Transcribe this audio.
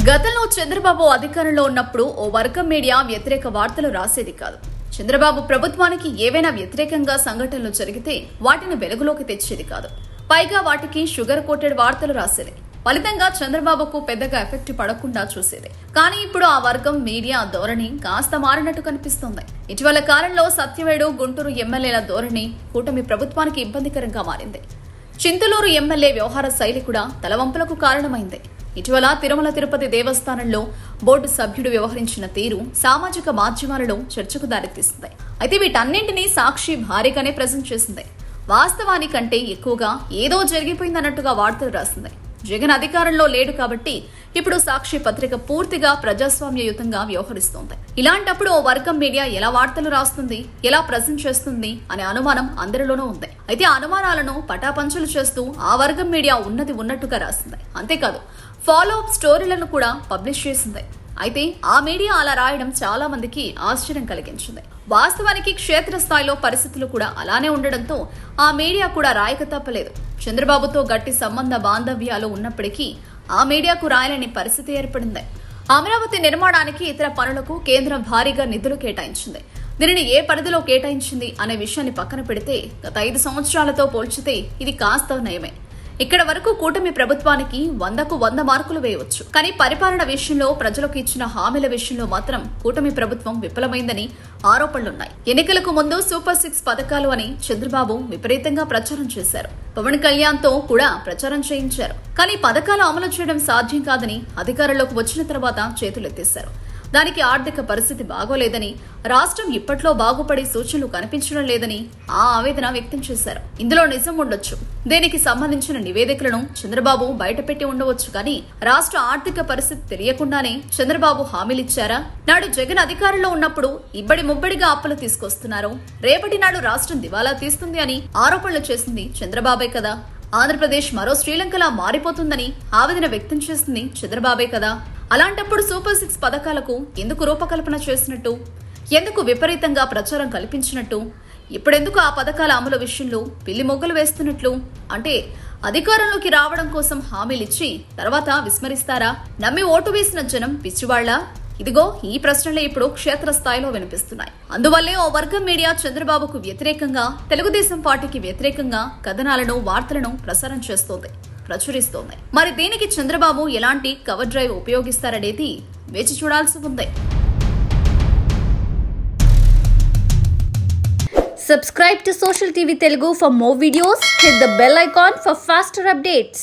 గతంలో చంద్రబాబు అధికారంలో ఉన్నప్పుడు ఓ వర్గం మీడియా వ్యతిరేక వార్తలు రాసేది కాదు. చంద్రబాబు ప్రభుత్వానికి ఏవైనా వ్యతిరేకంగా సంఘటనలు జరిగితే వాటిని వెలుగులోకి తెచ్చేది కాదు. పైగా వాటికి షుగర్ కోటెడ్ వార్తలు రాసేది. ఫలితంగా చంద్రబాబుకు పెద్దగా ఎఫెక్ట్ పడకుండా చూసేది. కానీ ఇప్పుడు ఆ వర్గం మీడియా ధోరణి కాస్త మారినట్టు కనిపిస్తోంది. ఇటీవల కాలంలో సత్యవేడు, గుంటూరు ఎమ్మెల్యేల ధోరణి కూటమి ప్రభుత్వానికి ఇబ్బందికరంగా మారింది. చింతలూరు ఎమ్మెల్యే వ్యవహార శైలి కూడా తలవంపులకు కారణమైంది. ఇటీవల తిరుమల తిరుపతి దేవస్థానంలో బోర్డు సభ్యుడు వ్యవహరించిన తీరు సామాజిక మాధ్యమాలలో చర్చకు దారితీసింది. అయితే వీటన్నింటినీ సాక్షి భారీగానే ప్రజెంట్ చేసింది. వాస్తవానికంటే ఎక్కువగా ఏదో జరిగిపోయిందన్నట్టుగా వార్తలు రాసింది. జగన్ అధికారంలో లేడు కాబట్టి ఇప్పుడు సాక్షి పత్రిక పూర్తిగా ప్రజాస్వామ్యయుతంగా వ్యవహరిస్తోంది. ఇలాంటప్పుడు ఓ వర్గం మీడియా ఎలా వార్తలు రాస్తుంది, ఎలా ప్రజెంట్ చేస్తుంది అనే అనుమానం అందరిలోనూ ఉంది. అయితే ఆ అనుమానాలను పటాపంచలు చేస్తూ ఆ వర్గం మీడియా ఉన్నది ఉన్నట్టుగా రాసింది. అంతేకాదు ఫాలో అప్ స్టోరీలను కూడా పబ్లిష్ చేసింది. అయితే ఆ మీడియా అలా రాయడం చాలా మందికి ఆశ్చర్యం కలిగించింది. వాస్తవానికి క్షేత్రస్థాయిలో పరిస్థితులు కూడా అలానే ఉండడంతో ఆ మీడియా కూడా రాయక తప్పలేదు. చంద్రబాబుతో గట్టి సంబంధ బాంధవ్యాలు ఉన్నప్పటికీ ఆ మీడియాకు రాయలేని పరిస్థితి ఏర్పడింది. అమరావతి నిర్మాణానికి ఇతర పనులకు కేంద్రం భారీగా నిధులు కేటాయించింది. దీనిని ఏ పరిధిలో కేటాయించింది అనే విషయాన్ని పక్కన పెడితే గత 5 సంవత్సరాలతో పోల్చితే ఇది కాస్త నయమే. ఇక్కడ వరకు కూటమి ప్రభుత్వానికి 100కు 100 మార్కులు వేయవచ్చు. కానీ పరిపాలన విషయంలో, ప్రజలకు ఇచ్చిన హామీల విషయంలో మాత్రం కూటమి ప్రభుత్వం విఫలమైందని ఆరోపణలున్నాయి. ఎన్నికలకు ముందు సూపర్ 6 పథకాలు అని చంద్రబాబు విపరీతంగా ప్రచారం చేశారు. పవన్ కళ్యాణ్ తో కూడా ప్రచారం చేయించారు. కానీ పథకాలు అమలు చేయడం సాధ్యం కాదని అధికారంలోకి వచ్చిన తర్వాత చేతులెత్తేశారు. దానికి ఆర్థిక పరిస్థితి బాగోలేదని, రాష్ట్రం ఇప్పట్లో బాగుపడే సూచనలు కనిపించడం లేదని ఆ ఆవేదన వ్యక్తం చేశారు. ఇందులో నిజం ఉండొచ్చు. దీనికి సంబంధించిన నివేదికలను చంద్రబాబు బయటపెట్టి ఉండవచ్చు. కానీ రాష్ట్ర ఆర్థిక పరిస్థితి తెలియకుండానే చంద్రబాబు హామీలిచ్చారా? నాడు జగన్ అధికారంలో ఉన్నప్పుడు ఇబ్బడి ముబ్బడిగా అప్పులు తీసుకొస్తున్నారు, రేపటి నాడు రాష్ట్రం దివాలా తీస్తుంది అని ఆరోపణలు చేసింది చంద్రబాబే కదా. ఆంధ్రప్రదేశ్ మరో శ్రీలంకలా మారిపోతుందని ఆవేదన వ్యక్తం చేసింది చంద్రబాబే కదా. అలాంటప్పుడు సూపర్ 6 పథకాలకు ఎందుకు రూపకల్పన చేసినట్టు, ఎందుకు విపరీతంగా ప్రచారం కల్పించినట్టు, ఇప్పుడెందుకు ఆ పథకాల అమలు విషయంలో పిల్లి మొగ్గలు వేస్తున్నట్లు? అంటే అధికారంలోకి రావడం కోసం హామీలిచ్చి తర్వాత విస్మరిస్తారా? నమ్మి ఓటు వేసిన జనం పిచ్చివాళ్లా? ఇదిగో ఈ ప్రశ్నలే ఇప్పుడు క్షేత్రస్థాయిలో వినిపిస్తున్నాయి. అందువల్లే ఓ వర్గం మీడియా చంద్రబాబుకు వ్యతిరేకంగా, తెలుగుదేశం పార్టీకి వ్యతిరేకంగా కథనాలను, వార్తలను ప్రసారం చేస్తోంది, ప్రచురిస్తోంది. మరి దీనికి చంద్రబాబు ఎలాంటి కవర్ డ్రైవ్ ఉపయోగిస్తారనేది వేచి చూడాల్సి ఉంది. Subscribe to Social TV Telugu for more videos. Hit the bell icon for faster updates.